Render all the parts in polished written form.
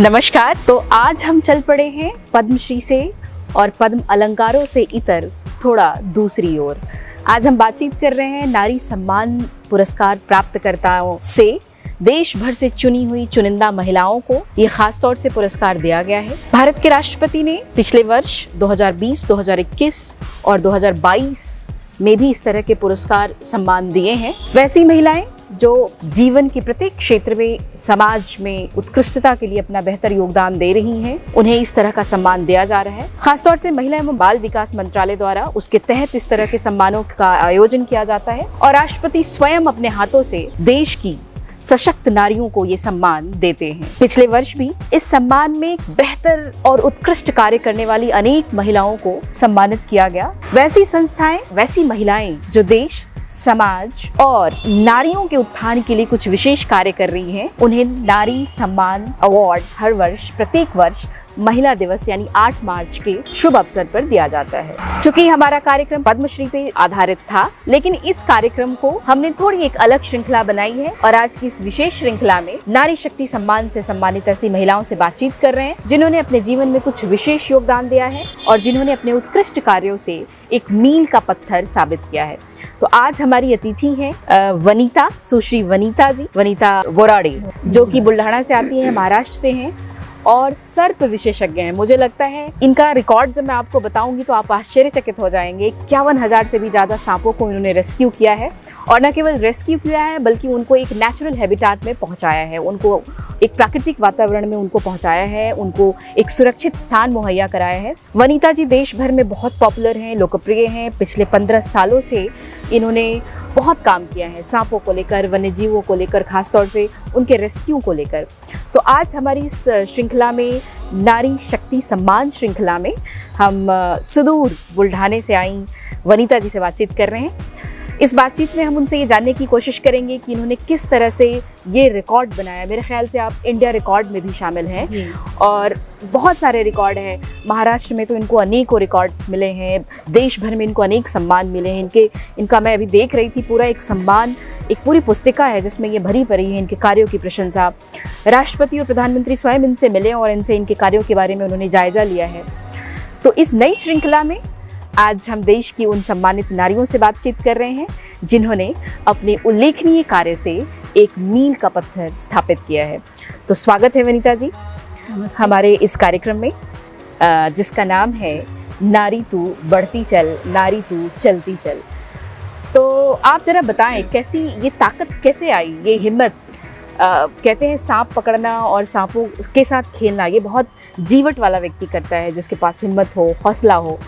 नमस्कार। तो आज हम चल पड़े हैं पद्मश्री से और पद्म अलंकारों से इतर थोड़ा दूसरी ओर। आज हम बातचीत कर रहे हैं नारी सम्मान पुरस्कार प्राप्तकर्ताओं से। देश भर से चुनी हुई चुनिंदा महिलाओं को ये खास तौर से पुरस्कार दिया गया है। भारत के राष्ट्रपति ने पिछले वर्ष 2020, 2021 और 2022 में भी इस तरह के पुरस्कार सम्मान दिए हैं। वैसी महिलाएं जो जीवन के प्रत्येक क्षेत्र में समाज में उत्कृष्टता के लिए अपना बेहतर योगदान दे रही हैं, उन्हें इस तरह का सम्मान दिया जा रहा है। खासतौर से महिला एवं बाल विकास मंत्रालय द्वारा उसके तहत इस तरह के सम्मानों का आयोजन किया जाता है और राष्ट्रपति स्वयं अपने हाथों से देश की सशक्त नारियों को ये सम्मान देते हैं। पिछले वर्ष भी इस सम्मान में बेहतर और उत्कृष्ट कार्य करने वाली अनेक महिलाओं को सम्मानित किया गया। वैसी संस्थाएं, वैसी महिलाएं जो देश, समाज और नारियों के उत्थान के लिए कुछ विशेष कार्य कर रही हैं, उन्हें नारी सम्मान अवार्ड हर वर्ष प्रत्येक वर्ष महिला दिवस यानी 8 मार्च के शुभ अवसर पर दिया जाता है। चूंकि हमारा कार्यक्रम पद्मश्री पे आधारित था, लेकिन इस कार्यक्रम को हमने थोड़ी एक अलग श्रृंखला बनाई है और आज की इस विशेष श्रृंखला में नारी शक्ति सम्मान से सम्मानित ऐसी महिलाओं से बातचीत कर रहे हैं जिन्होंने अपने जीवन में कुछ विशेष योगदान दिया है और जिन्होंने अपने उत्कृष्ट कार्यों से एक मील का पत्थर साबित किया है। तो आज हमारी अतिथि हैं वनीता, सुश्री वनीता जी, वनीता बोराड़े, जो कि बुल्ढाना से आती है, महाराष्ट्र से हैं और सर्प विशेषज्ञ हैं। मुझे लगता है इनका रिकॉर्ड जब मैं आपको बताऊंगी तो आप आश्चर्यचकित हो जाएंगे। 51,000 से भी ज़्यादा सांपों को इन्होंने रेस्क्यू किया है और न केवल रेस्क्यू किया है बल्कि उनको एक नेचुरल हैबिटेट में पहुंचाया है, उनको एक प्राकृतिक वातावरण में उनको पहुंचाया है, उनको एक सुरक्षित स्थान मुहैया कराया है। वनीता जी देश भर में बहुत पॉपुलर हैं, लोकप्रिय हैं। पिछले 15 सालों से इन्होंने बहुत काम किया है सांपों को लेकर, वन्य जीवों को लेकर, खासतौर से उनके रेस्क्यू को लेकर। तो आज हमारी इस श्रृंखला में, नारी शक्ति सम्मान श्रृंखला में, हम सुदूर बुल्ढाने से आई वनीता जी से बातचीत कर रहे हैं। इस बातचीत में हम उनसे ये जानने की कोशिश करेंगे कि इन्होंने किस तरह से ये रिकॉर्ड बनाया। मेरे ख्याल से आप इंडिया रिकॉर्ड में भी शामिल हैं और बहुत सारे रिकॉर्ड हैं। महाराष्ट्र में तो इनको अनेकों रिकॉर्ड्स मिले हैं, देश भर में इनको अनेक सम्मान मिले हैं। इनका मैं अभी देख रही थी, पूरा एक सम्मान, एक पूरी पुस्तिका है जिसमें ये भरी पड़ी है इनके कार्यों की प्रशंसा। राष्ट्रपति और प्रधानमंत्री स्वयं इनसे मिले और इनसे इनके कार्यों के बारे में उन्होंने जायजा लिया है। तो इस नई श्रृंखला में आज हम देश की उन सम्मानित नारियों से बातचीत कर रहे हैं जिन्होंने अपने उल्लेखनीय कार्य से एक मील का पत्थर स्थापित किया है। तो स्वागत है वनीता जी हमारे इस कार्यक्रम में, जिसका नाम है नारी तू बढ़ती चल, नारी तू चलती चल। तो आप जरा बताएं कैसी ये ताकत कैसे आई, ये हिम्मत। कहते हैं सांप पकड़ना और सांपों के साथ खेलना ये बहुत जीवट वाला व्यक्ति करता है, जिसके पास हिम्मत हो, हौसला हो।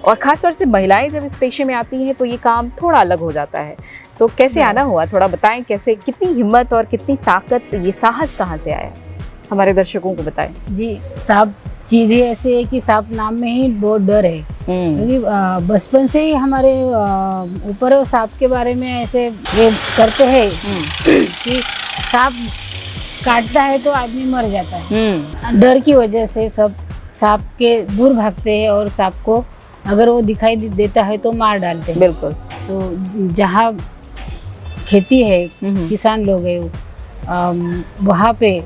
और ख़ासतौर से महिलाएं जब इस पेशे में आती हैं तो ये काम थोड़ा अलग हो जाता है। तो कैसे आना हुआ, थोड़ा बताएं कैसे, कितनी हिम्मत और कितनी ताकत, ये साहस कहाँ से आया, हमारे दर्शकों को बताएं। जी, सांप चीज़ ही ऐसी है कि सांप नाम में ही बहुत डर है, क्योंकि बचपन से ही हमारे ऊपर सांप के बारे में ऐसे ये करते हैं कि सांप काटता है तो आदमी मर जाता है। डर की वजह से सब सांप के दूर भागते हैं और सांप को अगर वो दिखाई देता है तो मार डालते हैं। बिल्कुल। तो जहाँ खेती है, किसान लोग हैं, वहाँ पे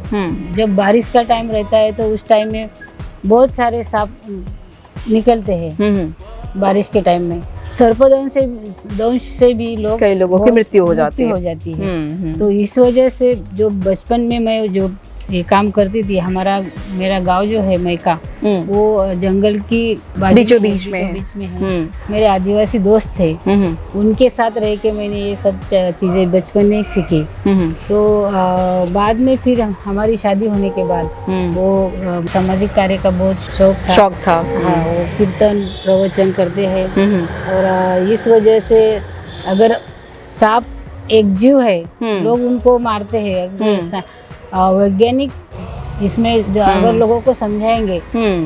जब बारिश का टाइम रहता है तो उस टाइम में बहुत सारे सांप निकलते हैं बारिश के टाइम में। सर्पदंश से भी कई लोगों की मृत्यु हो जाती है। तो इस वजह से जो बचपन में मैं जो ये काम करती थी, मेरा गांव जो है मैका, वो जंगल की बीचों बीच में है। मेरे आदिवासी दोस्त थे, उनके साथ रह के मैंने ये सब चीजें बचपन में सीखी। तो बाद में फिर हमारी शादी होने के बाद वो सामाजिक कार्य का बहुत शौक था। हाँ, वो कीर्तन प्रवचन करते हैं और इस वजह से अगर सांप एक जीव है, लोग उनको मारते हैं। वैज्ञानिक इसमें अगर लोगों को समझाएंगे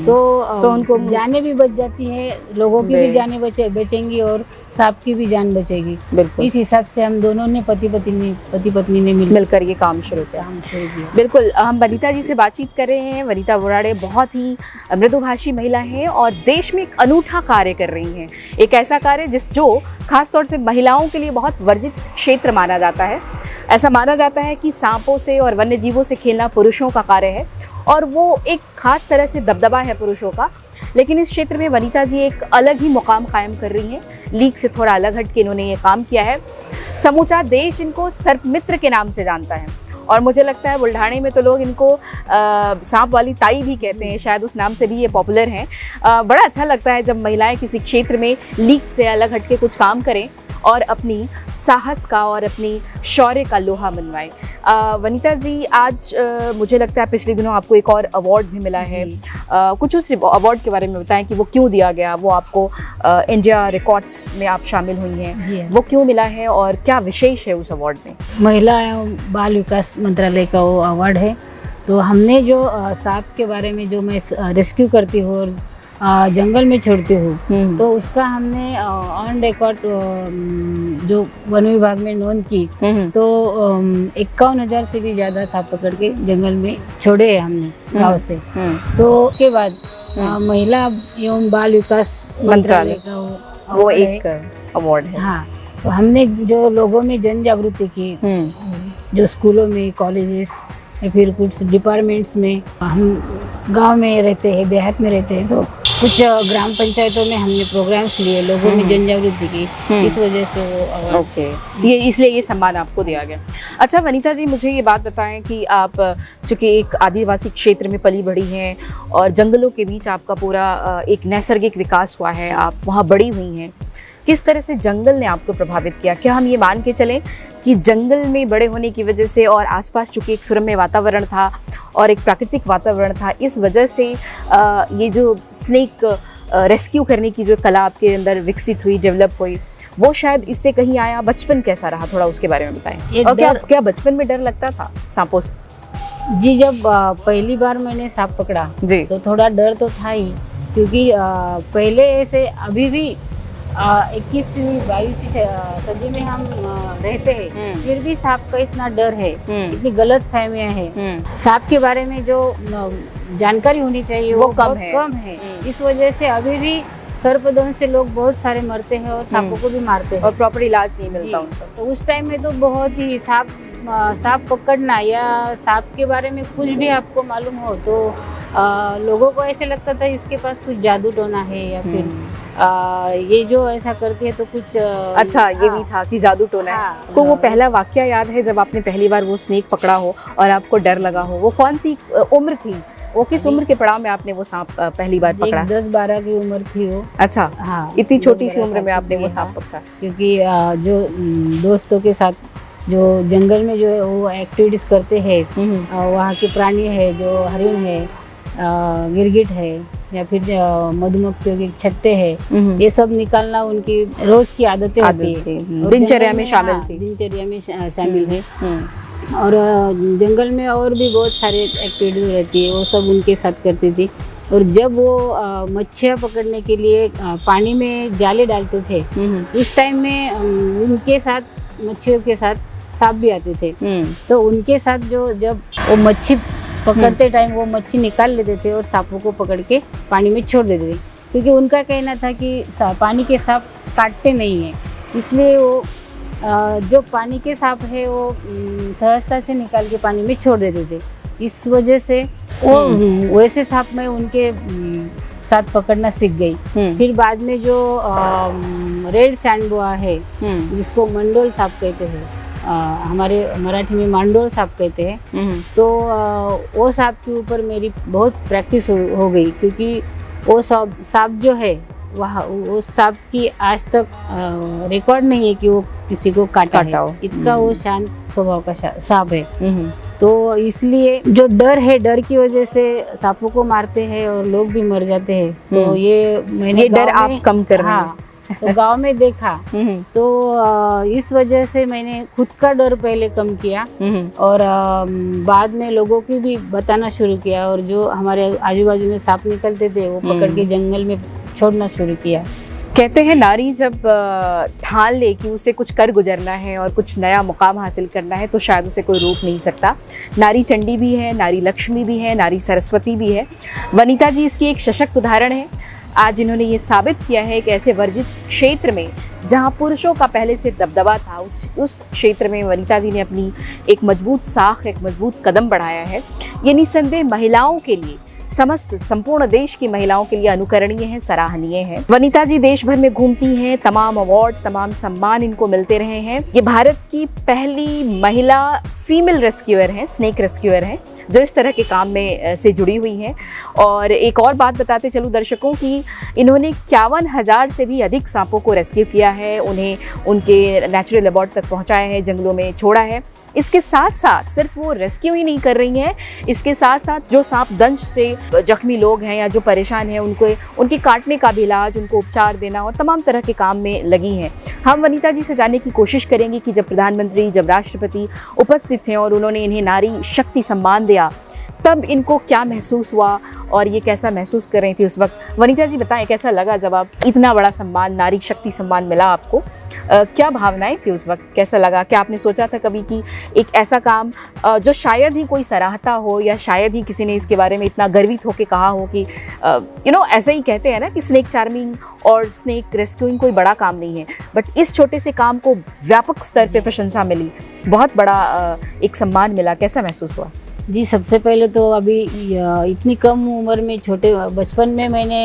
तो उनको जाने भी बच जाती है, लोगों की भी जाने बचेंगी और सांप की भी जान बचेगी। इस हिसाब से हम दोनों ने पति पत्नी ने मिलकर ये काम शुरू किया। बिल्कुल। हम वनीता जी से बातचीत कर रहे हैं। वनीता बोराड़े बहुत ही मृदुभाषी महिला हैं और देश में एक अनूठा कार्य कर रही हैं। एक ऐसा कार्य जो खासतौर से महिलाओं के लिए बहुत वर्जित क्षेत्र माना जाता है। ऐसा माना जाता है कि सांपों से और वन्य जीवों से खेलना पुरुषों का कार्य है, है और वो एक खास तरह से दबदबा है पुरुषों का। लेकिन इस क्षेत्र में वनीता जी एक अलग ही मुकाम कायम कर रही हैं। लीग से थोड़ा अलग हट के इन्होंने ये काम किया है। समूचा देश इनको सर्पमित्र के नाम से जानता है और मुझे लगता है बुल्ढाणे में तो लोग इनको सांप वाली ताई भी कहते हैं, शायद उस नाम से भी ये पॉपुलर हैं। बड़ा अच्छा लगता है जब महिलाएं किसी क्षेत्र में लीग से अलग हट के कुछ काम करें और अपनी साहस का और अपनी शौर्य का लोहा मनवाएं। वनीता जी, आज मुझे लगता है पिछले दिनों आपको एक और अवार्ड भी मिला है। कुछ उस अवार्ड के बारे में बताएं कि वो क्यों दिया गया, वो आपको इंडिया रिकॉर्ड्स में आप शामिल हुई हैं, वो क्यों मिला है और क्या विशेष है उस अवार्ड में? महिला एवं बाल विकास मंत्रालय का वो अवार्ड है। तो हमने जो सांप के बारे में जो मैं रेस्क्यू करती हूँ और जंगल में छोड़ती हूँ, तो उसका हमने ऑन रिकॉर्ड जो वन विभाग में नोंद की, तो 51,000 से भी ज़्यादा सांप पकड़ के जंगल में छोड़े हैं हमने गाँव से। तो उसके बाद महिला एवं बाल विकास मंत्रालय का वो एक अवार्ड है। हाँ, तो हमने जो लोगों में जन जागृति की, जो स्कूलों में, कॉलेजेस या फिर कुछ डिपार्टमेंट्स में, हम गांव में रहते हैं, देहात में रहते हैं, तो कुछ ग्राम पंचायतों में हमने प्रोग्राम्स लिए, लोगों में जन जागृति की, इस वजह से वो ओके, ये इसलिए ये सम्मान आपको दिया गया। अच्छा वनीता जी, मुझे ये बात बताएं कि आप चूँकि एक आदिवासी क्षेत्र में पली बढ़ी हैं और जंगलों के बीच आपका पूरा एक नैसर्गिक विकास हुआ है, आप वहाँ बड़ी हुई हैं, किस तरह से जंगल ने आपको प्रभावित किया? क्या हम ये मान के चलें कि जंगल में बड़े होने की वजह से और आसपास चूँकि एक सुरम्य वातावरण था और एक प्राकृतिक वातावरण था, इस वजह से ये जो स्नेक रेस्क्यू करने की जो कला आपके अंदर विकसित हुई, डेवलप हुई, वो शायद इससे कहीं आया? बचपन कैसा रहा, थोड़ा उसके बारे में बताएं। और क्या बचपन में डर लगता था सांपों से? जी, जब पहली बार मैंने सांप पकड़ा जी, तो थोड़ा डर तो था ही, क्योंकि पहले ऐसे अभी भी 21वीं 22वीं सदी में हम रहते हैं, फिर भी सांप का इतना डर है, इतनी गलत फहमियाँ हैं। सांप के बारे में जो जानकारी होनी चाहिए वो कम है। इस वजह से अभी भी सर्पदंश से लोग बहुत सारे मरते हैं और सांपों को भी मारते हैं और प्रॉपर इलाज नहीं मिलता उनको। तो उस टाइम में तो बहुत ही सांप पकड़ना या सांप के बारे में कुछ भी आपको मालूम हो तो लोगों को ऐसे लगता था इसके पास कुछ जादू टोना है या फिर ये जो ऐसा करती है तो कुछ अच्छा ये भी था कि जादू टोना है। आपको वो पहला वाकया याद है जब आपने पहली बार वो स्नेक पकड़ा हो और आपको डर लगा हो? वो कौन सी उम्र थी? वो किस उम्र के पड़ाव में आपने वो सांप पहली बार पकड़ा? 10-12 की उम्र थी वो। अच्छा, हाँ, इतनी छोटी सी उम्र में आपने वो सांप पकड़ा? क्योंकि जो दोस्तों के साथ जो जंगल में जो वो एक्टिविटीज करते हैं, वहाँ के प्राणी है, जो हरिण है, गिरगिट है या फिर मधुमक्खियों के छत्ते हैं, ये सब निकालना उनकी रोज की आदतें होती है, दिनचर्या में शामिल थी। दिनचर्या में शामिल है। और जंगल में और भी बहुत सारे एक्टिविटीज रहती है, वो सब उनके साथ करती थी। और जब वो मच्छियाँ पकड़ने के लिए पानी में जाले डालते थे, उस टाइम में उनके साथ मच्छियों के साथ सांप भी आते थे, तो उनके साथ जो जब वो मच्छी पकड़ते टाइम वो मच्छी निकाल लेते थे और सांपों को पकड़ के पानी में छोड़ देते थे, क्योंकि उनका कहना था कि पानी के सांप काटते नहीं हैं, इसलिए वो जो पानी के सांप है वो सहजता से निकाल के पानी में छोड़ देते थे। इस वजह से वो वैसे सांप में उनके साथ पकड़ना सीख गई। फिर बाद में जो रेड सैंडबोआ है, जिसको मंडोल सांप कहते हैं, हमारे मराठी में मांडोल सांप कहते हैं, तो वो सांप के ऊपर मेरी बहुत प्रैक्टिस हो गई, क्योंकि वो सांप जो है वहाँ उस सांप की आज तक रिकॉर्ड नहीं है कि वो किसी को काटा है। इतना वो शांत स्वभाव का सांप है। तो इसलिए जो डर है, डर की वजह से सांपों को मारते हैं और लोग भी मर जाते हैं। तो ये मैंने डर आप कम कर रहे हैं। तो गांव में देखा, तो इस वजह से मैंने खुद का डर पहले कम किया और बाद में लोगों की भी बताना शुरू किया, और जो हमारे आजू बाजू में सांप निकलते थे वो पकड़ के जंगल में छोड़ना शुरू किया। कहते हैं नारी जब ठान ले कि उसे कुछ कर गुजरना है और कुछ नया मुकाम हासिल करना है तो शायद उसे कोई रोक नहीं सकता। नारी चंडी भी है, नारी लक्ष्मी भी है, नारी सरस्वती भी है। वनीता जी इसकी एक सशक्त उदाहरण है। आज इन्होंने ये साबित किया है कि ऐसे वर्जित क्षेत्र में जहां पुरुषों का पहले से दबदबा था, उस क्षेत्र में वनिता जी ने अपनी एक मजबूत साख, एक मजबूत कदम बढ़ाया है। ये निसंदेह महिलाओं के लिए, संपूर्ण देश की महिलाओं के लिए अनुकरणीय है, सराहनीय है। वनिता जी देश भर में घूमती हैं, तमाम अवार्ड, तमाम सम्मान इनको मिलते रहे हैं। ये भारत की पहली महिला फीमेल रेस्क्यूअर हैं, स्नेक रेस्क्यूअर हैं, जो इस तरह के काम में से जुड़ी हुई हैं। और एक और बात बताते चलूँ दर्शकों की, इन्होंने 51,000 से भी अधिक सांपों को रेस्क्यू किया है, उन्हें उनके नेचुरल अबॉर्ड तक पहुँचाया है, जंगलों में छोड़ा है। इसके साथ साथ सिर्फ वो रेस्क्यू ही नहीं कर रही हैं, इसके साथ साथ जो सांप दंश से जख्मी लोग हैं या जो परेशान हैं, उनके काटने का भी इलाज, उनको उपचार देना और तमाम तरह के काम में लगी हैं। हम वनिता जी से जानने की कोशिश करेंगे कि जब प्रधानमंत्री, जब राष्ट्रपति उपस्थित थे और उन्होंने इन्हें नारी शक्ति सम्मान दिया, तब इनको क्या महसूस हुआ और ये कैसा महसूस कर रही थी उस वक्त। वनिता जी बताएं, कैसा लगा जब आप इतना बड़ा सम्मान, नारी शक्ति सम्मान मिला आपको? क्या भावनाएं थी उस वक्त, कैसा लगा? क्या आपने सोचा था कभी कि एक ऐसा काम जो शायद ही कोई सराहता हो या शायद ही किसी ने इसके बारे में इतना गर्वित होकर कहा हो कि ऐसे ही कहते हैं ना कि स्नेक चार्मिंग और स्नेक रेस्क्यूइंग कोई बड़ा काम नहीं है, बट इस छोटे से काम को व्यापक स्तर पे प्रशंसा मिली, बहुत बड़ा एक सम्मान मिला, कैसा महसूस हुआ? जी, सबसे पहले तो अभी इतनी कम उम्र में, छोटे बचपन में मैंने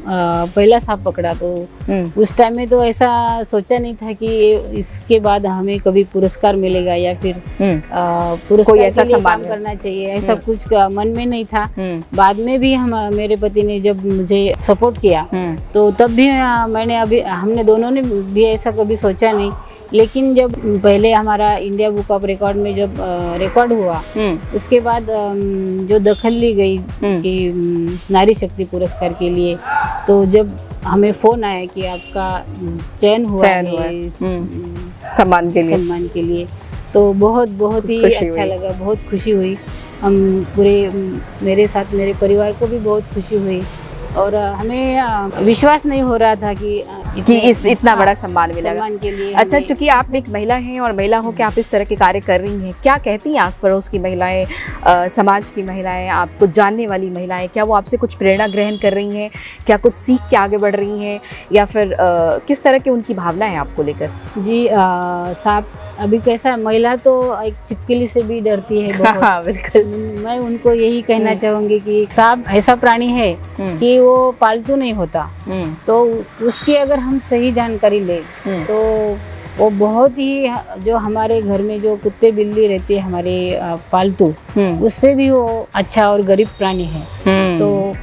पहला सांप पकड़ा, तो उस टाइम में तो ऐसा सोचा नहीं था कि इसके बाद हमें कभी पुरस्कार मिलेगा या फिर पुरस्कार कोई ऐसा के लिए सम्मान काम करना चाहिए, ऐसा कुछ मन में नहीं था। बाद में भी मेरे पति ने जब मुझे सपोर्ट किया, तो तब भी हमने दोनों ने भी ऐसा कभी सोचा नहीं। लेकिन जब पहले हमारा इंडिया बुक ऑफ रिकॉर्ड में जब रिकॉर्ड हुआ, उसके बाद जो दखल ली गई कि नारी शक्ति पुरस्कार के लिए, तो जब हमें फोन आया कि आपका चयन हुआ है सम्मान के लिए, तो बहुत ही अच्छा लगा, बहुत खुशी हुई। हम मेरे साथ मेरे परिवार को भी बहुत खुशी हुई और हमें विश्वास नहीं हो रहा था कि इतना बड़ा सम्मान मिला। के लिए अच्छा, चूंकि आप एक महिला हैं और महिला हो के आप इस तरह के कार्य कर रही हैं, क्या कहती हैं आस पड़ोस की महिलाएं, समाज की महिलाएं, आपको जानने वाली महिलाएं, क्या वो आपसे कुछ प्रेरणा ग्रहण कर रही हैं? क्या कुछ सीख के आगे बढ़ रही हैं या फिर किस तरह की उनकी भावना है आपको लेकर? जी, सांप अभी कैसा, महिला तो एक छिपकली से भी डरती है बहुत। हाँ, बिल्कुल। मैं उनको यही कहना चाहूँगी कि सांप ऐसा प्राणी है कि वो पालतू नहीं होता, तो उसकी अगर हम सही जानकारी ले तो वो बहुत ही, जो हमारे घर में जो कुत्ते बिल्ली रहती है हमारे पालतू, उससे भी वो अच्छा और गरीब प्राणी है। तो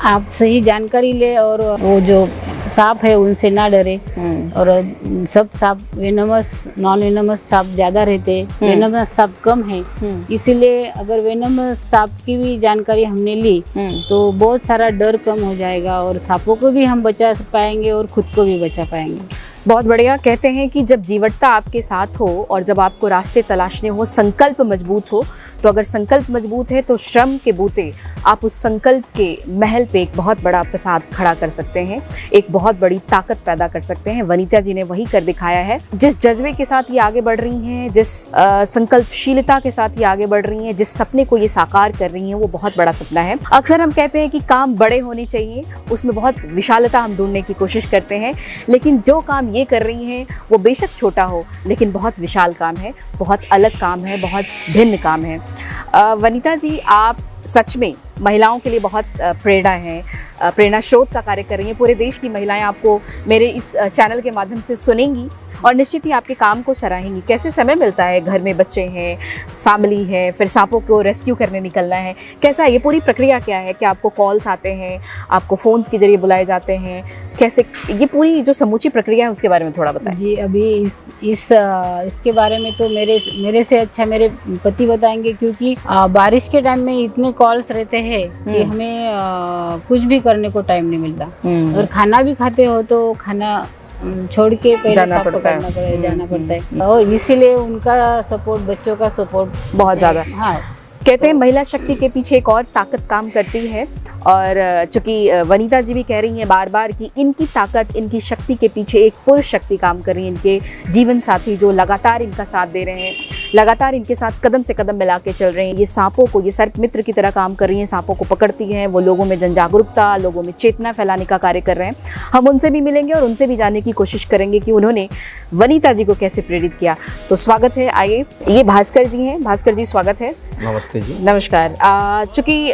आप सही जानकारी ले और वो जो सांप है उनसे ना डरे। और सब सांप वेनमस, नॉन वेनमस सांप ज़्यादा रहते, वेनमस सांप कम है, इसीलिए अगर वेनमस सांप की भी जानकारी हमने ली तो बहुत सारा डर कम हो जाएगा और सांपों को भी हम बचा पाएंगे और खुद को भी बचा पाएंगे। बहुत बढ़िया। कहते हैं कि जब जीवटता आपके साथ हो और जब आपको रास्ते तलाशने हो, संकल्प मजबूत हो, तो अगर संकल्प मजबूत है तो श्रम के बूते आप उस संकल्प के महल पे एक बहुत बड़ा प्रसाद खड़ा कर सकते हैं, एक बहुत बड़ी ताकत पैदा कर सकते हैं। वनिता जी ने वही कर दिखाया है। जिस जज्बे के साथ ये आगे बढ़ रही हैं, जिस संकल्पशीलता के साथ ये आगे बढ़ रही हैं, जिस सपने को ये साकार कर रही हैं, वो बहुत बड़ा सपना है। अक्सर हम कहते हैं कि काम बड़े होने चाहिए, उसमें बहुत विशालता हम ढूंढने की कोशिश करते हैं, लेकिन जो काम ये कर रही हैं वो बेशक छोटा हो लेकिन बहुत विशाल काम है, बहुत अलग काम है, बहुत भिन्न काम है। वनिता जी, आप सच में महिलाओं के लिए बहुत प्रेरणा स्रोत का कार्य कर रही हैं। पूरे देश की महिलाएं आपको मेरे इस चैनल के माध्यम से सुनेंगी और निश्चित ही आपके काम को सराहेंगी। कैसे समय मिलता है? घर में बच्चे हैं, फैमिली है, फिर सांपों को रेस्क्यू करने निकलना है, कैसा है ये पूरी प्रक्रिया? क्या है? क्या आपको कॉल्स आते हैं, आपको फ़ोन्स के जरिए बुलाए जाते हैं? कैसे ये पूरी जो समूची प्रक्रिया है उसके बारे में थोड़ा बताएं। जी, अभी इसके बारे में तो मेरे से अच्छा मेरे पति बताएंगे, क्योंकि बारिश के टाइम में इतने कॉल्स रहते हैं कि हमें कुछ भी करने को टाइम नहीं मिलता। और खाना भी खाते हो तो खाना छोड़ के पहले जाना पड़ता है और इसीलिए उनका सपोर्ट, बच्चों का सपोर्ट बहुत ज़्यादा। हाँ, कहते हैं महिला शक्ति के पीछे एक और ताकत काम करती है और चूंकि वनीता जी भी कह रही हैं बार बार कि इनकी ताकत, इनकी शक्ति के पीछे एक पुरुष शक्ति काम कर रही है, इनके जीवन साथी जो लगातार इनका साथ दे रहे हैं, लगातार इनके साथ कदम से कदम मिला के चल रहे हैं। ये सांपों को, ये सर्प मित्र की तरह काम कर रही हैं, सांपों को पकड़ती हैं, वो लोगों में जन जागरूकता, लोगों में चेतना फैलाने का कार्य कर रहे हैं। हम उनसे भी मिलेंगे और उनसे भी जानने की कोशिश करेंगे कि उन्होंने वनीता जी को कैसे प्रेरित किया। तो स्वागत है, आइए। ये भास्कर जी हैं। भास्कर जी स्वागत है। नमस्ते जी। नमस्कार। चूँकि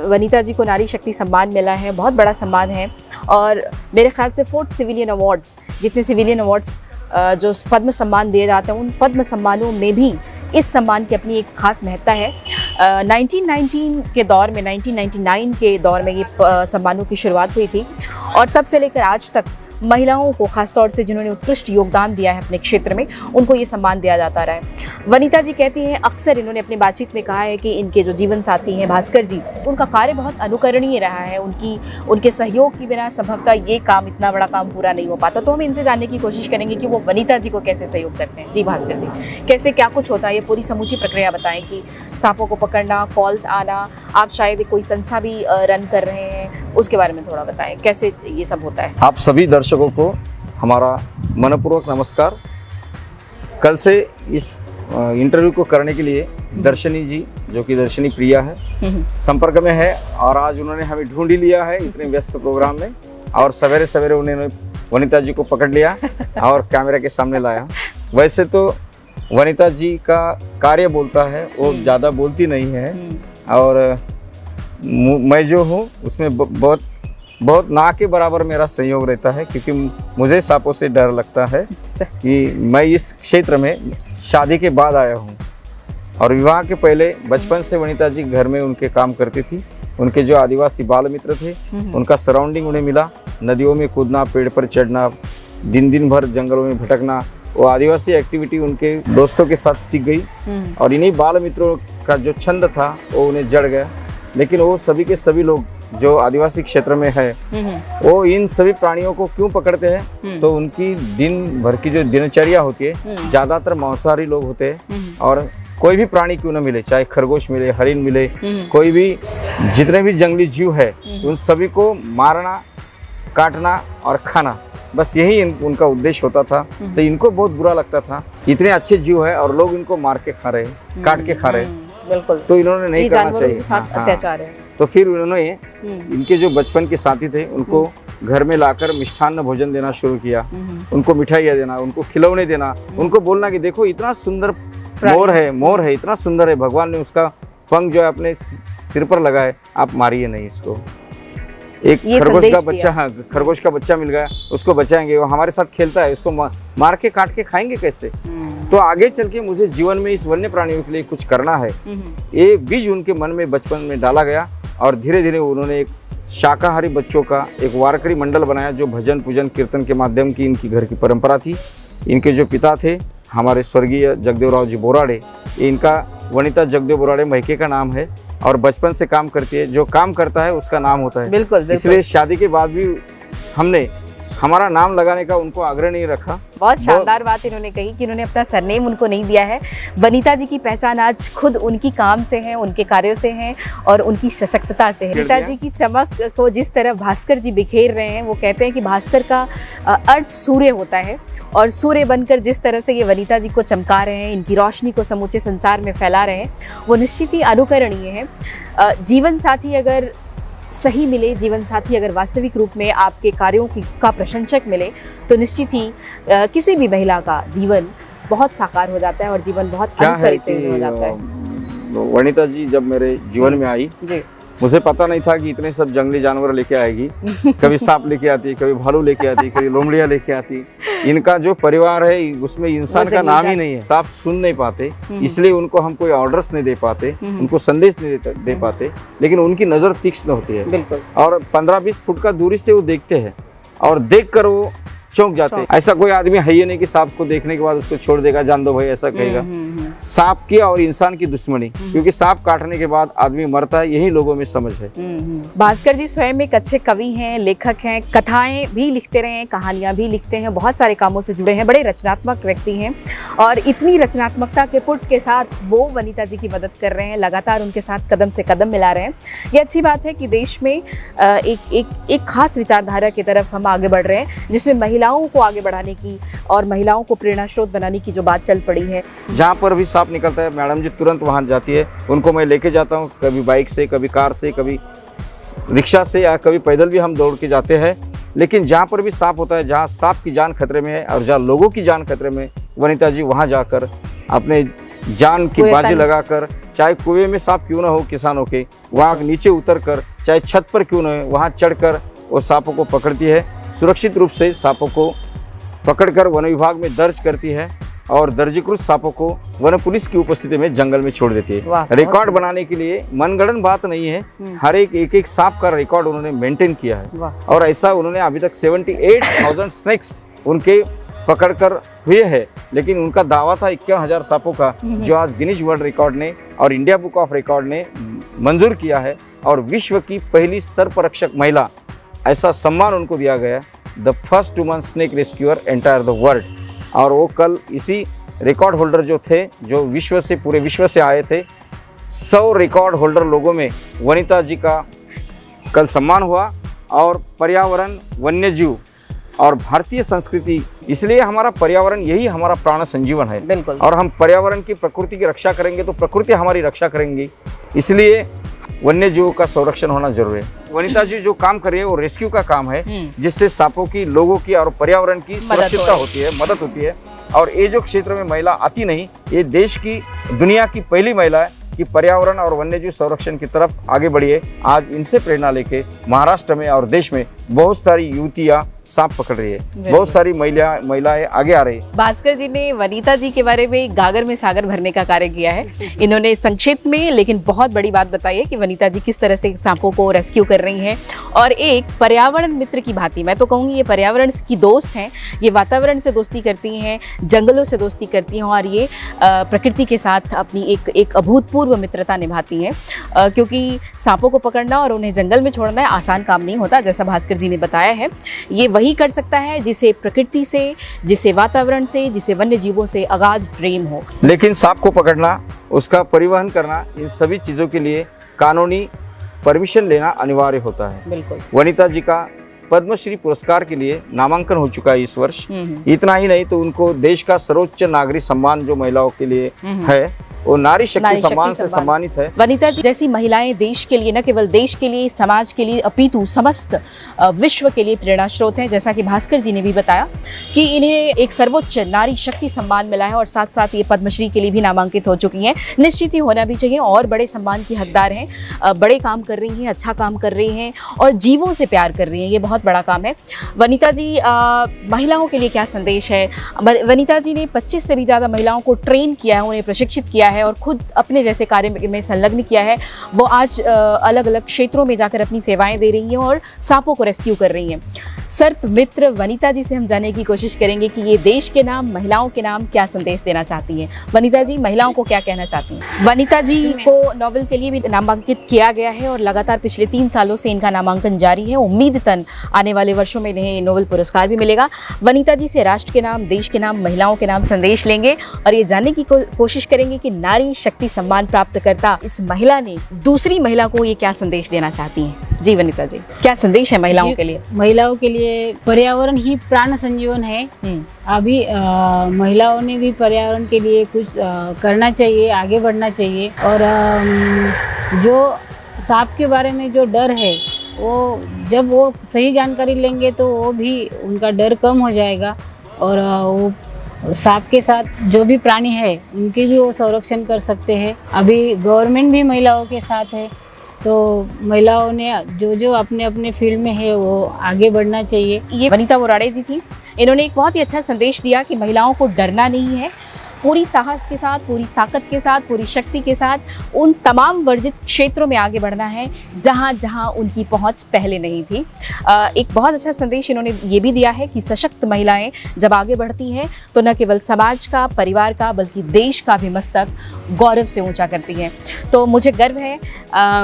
वनीता जी को नारी शक्ति सम्मान मिला है, बहुत बड़ा सम्मान है, और मेरे ख्याल से 4th सिविलियन अवार्ड्स, जितने सिविलियन अवार्ड्स जो पद्म सम्मान दिए जाते हैं, उन पद्म सम्मानों में भी इस सम्मान की अपनी एक खास महत्ता है। 1919 के दौर में, 1999 के दौर में ये सम्मानों की शुरुआत हुई थी, और तब से लेकर आज तक महिलाओं को, खासतौर से जिन्होंने उत्कृष्ट योगदान दिया है अपने क्षेत्र में, उनको ये सम्मान दिया जाता रहा है। वनीता जी कहती हैं, अक्सर इन्होंने अपनी बातचीत में कहा है कि इनके जो जीवन साथी हैं भास्कर जी, उनका कार्य बहुत अनुकरणीय रहा है। उनके सहयोग के बिना संभवतः ये काम, इतना बड़ा काम पूरा नहीं हो पाता। तो हम इनसे जानने की कोशिश करेंगे कि वो वनीता जी को कैसे सहयोग करते हैं। जी भास्कर जी, कैसे, क्या कुछ होता है, ये पूरी समूची प्रक्रिया बताएं कि सांपों को पकड़ना, कॉल्स आना, आप शायद कोई संस्था भी रन कर रहे हैं, उसके बारे में थोड़ा बताएं, कैसे ये सब होता है। आप सभी दर्शकों को हमारा मनपूर्वक नमस्कार। कल से इस इंटरव्यू को करने के लिए दर्शनी जी, जो कि दर्शनी प्रिया है, संपर्क में है, और आज उन्होंने हमें ढूंढ ही लिया है इतने व्यस्त प्रोग्राम में, और सवेरे सवेरे उन्होंने वनीता जी को पकड़ लिया और कैमरा के सामने लाया। वैसे तो वनीता जी का कार्य बोलता है, वो ज़्यादा बोलती नहीं है, और मैं जो हूँ उसमें बहुत ना के बराबर मेरा सहयोग रहता है, क्योंकि मुझे सांपों से डर लगता है कि मैं इस क्षेत्र में शादी के बाद आया हूँ, और विवाह के पहले बचपन से वनीता जी घर में उनके काम करती थी। उनके जो आदिवासी बाल मित्र थे, उनका सराउंडिंग उन्हें मिला, नदियों में कूदना, पेड़ पर चढ़ना, दिन भर जंगलों में भटकना, वो आदिवासी एक्टिविटी उनके दोस्तों के साथ सीख गई, और इन्हीं बाल मित्रों का जो छंद था वो उन्हें जड़ गया। लेकिन वो सभी के सभी लोग जो आदिवासी क्षेत्र में है, वो इन सभी प्राणियों को क्यों पकड़ते हैं, तो उनकी दिन भर की जो दिनचर्या होती है, ज्यादातर मांसाहारी लोग होते हैं, और कोई भी प्राणी क्यों न मिले, चाहे खरगोश मिले, हरिण मिले, कोई भी, जितने भी जंगली जीव है, उन सभी को मारना, काटना और खाना, बस यही उनका उद्देश्य होता था। तो इनको बहुत बुरा लगता था, इतने अच्छे जीव है और लोग इनको मार के खा रहे, काट के खा रहे, बिल्कुल, तो इन्होंने नहीं करना चाहिए। के साथ अत्याचार है। तो फिर उन्होंने इनके जो बचपन के साथी थे, उनको घर में लाकर मिष्ठान्न भोजन देना शुरू किया, उनको मिठाइयाँ देना, उनको खिलौने देना, उनको बोलना कि देखो इतना सुंदर मोर है, इतना सुंदर है, भगवान ने उसका पंख जो है अपने सिर पर लगा है, आप मारिए नहीं इसको। एक खरगोश का बच्चा, हाँ, खरगोश का बच्चा मिल गया, उसको बचाएंगे, वो हमारे साथ खेलता है, उसको मार के काट के खाएंगे कैसे। तो आगे चल के मुझे जीवन में इस वन्य प्राणियों के लिए कुछ करना है, ये बीज उनके मन में बचपन में डाला गया, और धीरे धीरे उन्होंने एक शाकाहारी बच्चों का एक वारकरी मंडल बनाया, जो भजन पूजन कीर्तन के माध्यम की इनकी घर की परंपरा थी। इनके जो पिता थे हमारे स्वर्गीय जगदेवराव जी बोराड़े, इनका वनीता जगदेव बोराड़े मैके का नाम है, और बचपन से काम करती है, जो काम करता है उसका नाम होता है। बिल्कुल। इसलिए शादी के बाद भी हमने हमारा नाम लगाने का उनको आग्रह नहीं रखा। बहुत शानदार बात इन्होंने कही कि इन्होंने अपना सरनेम उनको नहीं दिया है। वनीता जी की पहचान आज खुद उनकी काम से है, उनके कार्यों से है, और उनकी सशक्तता से है। वनीता जी की चमक को जिस तरह भास्कर जी बिखेर रहे हैं, वो कहते हैं कि भास्कर का अर्थ सूर्य होता है, और सूर्य बनकर जिस तरह से ये वनीता जी को चमका रहे हैं, इनकी रोशनी को समूचे संसार में फैला रहे हैं, वो निश्चित ही अनुकरणीय है। जीवन साथी अगर सही मिले, जीवन साथी अगर वास्तविक रूप में आपके कार्यों का प्रशंसक मिले, तो निश्चित ही किसी भी महिला का जीवन बहुत साकार हो जाता है, और जीवन बहुत अनुकरित हो जाता है। वनीता जी जब मेरे जीवन में आई जी, मुझे पता नहीं था कि इतने सब जंगली जानवर लेके आएगी। कभी सांप लेके आती, कभी भालू लेके आती, कभी लोमड़ियाँ लेके आती। इनका जो परिवार है उसमें इंसान का नाम ही नहीं है, तो आप सुन नहीं पाते, इसलिए उनको हम कोई ऑर्डर्स नहीं दे पाते, उनको संदेश नहीं दे पाते, लेकिन उनकी नज़र तीक्ष्ण होती है, और 15-20 फुट का दूरी से वो देखते हैं, और देख कर वो चौंक जाते हैं। ऐसा कोई आदमी है ही नहीं कि सांप को देखने के बाद उसको छोड़ देगा, जान दो भाई, ऐसा कहेगा। सांप की और इंसान की दुश्मनी, क्योंकि सांप काटने के बाद आदमी मरता है, यही लोगों में समझ है। भास्कर जी स्वयं एक अच्छे कवि हैं, लेखक हैं, कथाएं भी लिखते रहे हैं, कहानियां भी लिखते हैं, बहुत सारे कामों से जुड़े हैं, बड़े रचनात्मक व्यक्ति हैं और इतनी रचनात्मकता के पुट के साथ वो वनिता जी की मदद कर रहे हैं, लगातार उनके साथ कदम से कदम मिला रहे हैं। ये अच्छी बात है कि देश में एक खास विचारधारा की तरफ हम आगे बढ़ रहे हैं, जिसमें महिलाओं को आगे बढ़ाने की और महिलाओं को प्रेरणा स्रोत बनाने की जो बात चल पड़ी है। जहाँ पर भी सांप निकलता है मैडम जी तुरंत वहाँ जाती है, उनको मैं लेके जाता हूँ, कभी बाइक से, कभी कार से, कभी रिक्शा से या कभी पैदल भी हम दौड़ के जाते हैं। लेकिन जहाँ पर भी सांप होता है, जहाँ सांप की जान खतरे में है और जहाँ लोगों की जान खतरे में, वनिता जी वहाँ जाकर अपने जान की बाजी लगाकर, चाहे कुएं में सांप क्यों ना हो किसानों के, वहाँ नीचे उतर कर, चाहे छत पर क्यों ना हो, वहाँ चढ़कर वो सांपों को पकड़ती है, सुरक्षित रूप से सांपों को पकड़कर वन विभाग में दर्ज करती है और दर्जीकृत सांपों को वन पुलिस की उपस्थिति में जंगल में छोड़ देती है। रिकॉर्ड बनाने के लिए मनगढ़ंत बात नहीं है, हर एक सांप का रिकॉर्ड उन्होंने मेंटेन किया है और ऐसा उन्होंने अभी तक 78,000 स्नेक्स उनके पकड़कर हुए हैं। लेकिन उनका दावा था 51,000 सांपों का, जो आज गिनीज वर्ल्ड रिकॉर्ड ने और इंडिया बुक ऑफ रिकॉर्ड ने मंजूर किया है और विश्व की पहली सर्परक्षक महिला ऐसा सम्मान उनको दिया गया, the first woman snake rescuer entire the world. और वो कल इसी रिकॉर्ड होल्डर जो थे, जो विश्व से, पूरे विश्व से आए थे, 100 रिकॉर्ड होल्डर लोगों में वनिता जी का कल सम्मान हुआ। और पर्यावरण, वन्यजीव और भारतीय संस्कृति, इसलिए हमारा पर्यावरण यही हमारा प्राण संजीवन है। बिल्कुल। और हम पर्यावरण की, प्रकृति की रक्षा करेंगे तो प्रकृति हमारी रक्षा करेंगी, इसलिए वन्य जीवों का संरक्षण होना जरूरी है। वनिता जी जो काम कर रही है वो रेस्क्यू का काम है, जिससे सांपों की, लोगों की और पर्यावरण की सुरक्षितता होती है, मदद होती है। और ये जो क्षेत्र में महिला आती नहीं, ये देश की, दुनिया की पहली महिला है कि पर्यावरण और वन्यजीव संरक्षण की तरफ आगे बढ़ी है। आज इनसे प्रेरणा लेके महाराष्ट्र में और देश में बहुत सारी युवतियां सांप पकड़ रही है, बहुत सारी महिलाएं आगे आ रही है। भास्कर जी ने वनिता जी के बारे में गागर में सागर भरने का कार्य किया है। इन्होंने संक्षिप्त में लेकिन बहुत बड़ी बात बताई है कि वनिता जी किस तरह से सांपों को रेस्क्यू कर रही हैं और एक पर्यावरण मित्र की भांति, मैं तो कहूँगी ये पर्यावरण की दोस्त हैं, ये वातावरण से दोस्ती करती हैं, जंगलों से दोस्ती करती हैं और ये प्रकृति के साथ अपनी एक अभूतपूर्व मित्रता निभाती हैं, क्योंकि सांपों को पकड़ना और उन्हें जंगल में छोड़ना आसान काम नहीं होता, जैसा भास्कर जी ने बताया है। ये वही कर सकता है जिसे प्रकृति से, जिसे वातावरण से, जिसे वन्य जीवों से अगाध प्रेम हो। लेकिन सांप को पकड़ना, उसका परिवहन करना, इन सभी चीज़ों के लिए कानूनी परमिशन लेना अनिवार्य होता है। बिल्कुल। वनिता जी का पद्मश्री पुरस्कार के लिए नामांकन हो चुका है इस वर्ष। इतना ही नहीं तो उनको देश का सर्वोच्च नागरिक सम्मान जो महिलाओं के लिए है, वो नारी शक्ति सम्मान से सम्मानित है। वनिता जी जैसी महिलाएं देश के लिए, न केवल देश के लिए, समाज के लिए, अपितु समस्त विश्व के लिए प्रेरणा स्रोत हैं। जैसा कि भास्कर जी ने भी बताया कि इन्हें एक सर्वोच्च नारी शक्ति सम्मान मिला है और साथ साथ ये पद्मश्री के लिए भी नामांकित हो चुकी हैं। निश्चित ही होना भी चाहिए और बड़े सम्मान की हकदार हैं, बड़े काम कर रही हैं, अच्छा काम कर रही हैं और जीवों से प्यार कर रही हैं, ये बहुत बड़ा काम है। वनिता जी महिलाओं के लिए क्या संदेश है? वनिता जी ने 25 से भी ज़्यादा महिलाओं को ट्रेन किया है, उन्हें प्रशिक्षित किया है और खुद अपने जैसे कार्य में संलग्न किया है। वो आज अलग अलग क्षेत्रों में जाकर अपनी सेवाएं दे रही हैं और सांपों को रेस्क्यू कर रही हैं। सर्प मित्र वनिता जी से हम जानने की कोशिश करेंगे कि ये देश के नाम, महिलाओं के नाम क्या संदेश देना चाहती हैं। वनिता जी महिलाओं को क्या कहना चाहती हैं? वनिता जी को नोबेल के लिए भी नामांकित किया गया है और लगातार पिछले 3 सालों से इनका नामांकन जारी है। उम्मीदतन आने वाले वर्षों में इन्हें नोबेल पुरस्कार भी मिलेगा। वनिता जी से राष्ट्र के नाम, देश के नाम, महिलाओं के नाम संदेश लेंगे और ये जानने की कोशिश करेंगे कि नारी शक्ति सम्मान प्राप्त करता इस महिला ने दूसरी महिला को ये क्या संदेश देना चाहती हैं। जी वनिता जी, क्या संदेश है महिलाओं के लिए? महिलाओं के लिए पर्यावरण ही प्राण संजीवन है। अभी महिलाओं ने भी पर्यावरण के लिए कुछ करना चाहिए, आगे बढ़ना चाहिए। और जो सांप के बारे में जो डर है, वो जब वो सही जानकारी लेंगे तो वो भी, उनका डर कम हो जाएगा और वो सांप के साथ जो भी प्राणी है उनके भी वो संरक्षण कर सकते हैं। अभी गवर्नमेंट भी महिलाओं के साथ है, तो महिलाओं ने जो अपने अपने फील्ड में है वो आगे बढ़ना चाहिए। ये वनिता वोराडे जी थी। इन्होंने एक बहुत ही अच्छा संदेश दिया कि महिलाओं को डरना नहीं है, पूरी साहस के साथ, पूरी ताकत के साथ, पूरी शक्ति के साथ उन तमाम वर्जित क्षेत्रों में आगे बढ़ना है जहाँ जहाँ उनकी पहुँच पहले नहीं थी। एक बहुत अच्छा संदेश इन्होंने ये भी दिया है कि सशक्त महिलाएं जब आगे बढ़ती हैं तो न केवल समाज का, परिवार का, बल्कि देश का भी मस्तक गौरव से ऊंचा करती हैं। तो मुझे गर्व है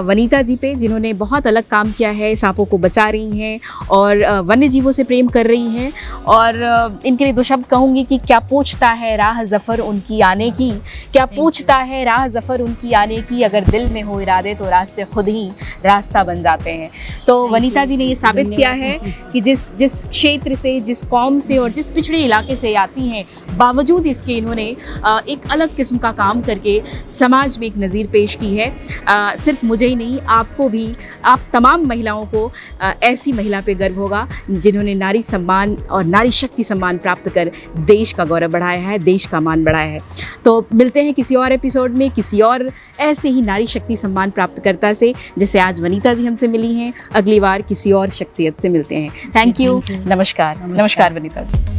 वनीता जी पे, जिन्होंने बहुत अलग काम किया है, सांपों को बचा रही हैं और वन्य जीवों से प्रेम कर रही हैं। और इनके लिए दो शब्द कहूँगी कि क्या पूछता है राह ज़फ़र उनकी आने की, क्या पूछता है राह ज़फ़र उनकी आने की, अगर दिल में हो इरादे तो रास्ते खुद ही रास्ता बन जाते हैं। तो वनीता जी ने ये साबित किया है कि जिस क्षेत्र से, जिस कौम से और जिस पिछड़े इलाके से आती हैं, बावजूद इसके इन्होंने एक अलग किस्म का काम करके समाज में एक नज़ीर पेश की है। सिर्फ मुझे ही नहीं, आपको भी, आप तमाम महिलाओं को ऐसी महिला पे गर्व होगा जिन्होंने नारी सम्मान और नारी शक्ति सम्मान प्राप्त कर देश का गौरव बढ़ाया है, देश का मान बढ़ाया है। तो मिलते हैं किसी और एपिसोड में किसी और ऐसे ही नारी शक्ति सम्मान प्राप्तकर्ता से, जैसे आज वनीता जी हमसे मिली हैं। अगली बार किसी और शख्सियत से मिलते हैं। Thank you. नमस्कार। नमस्कार वनीता जी।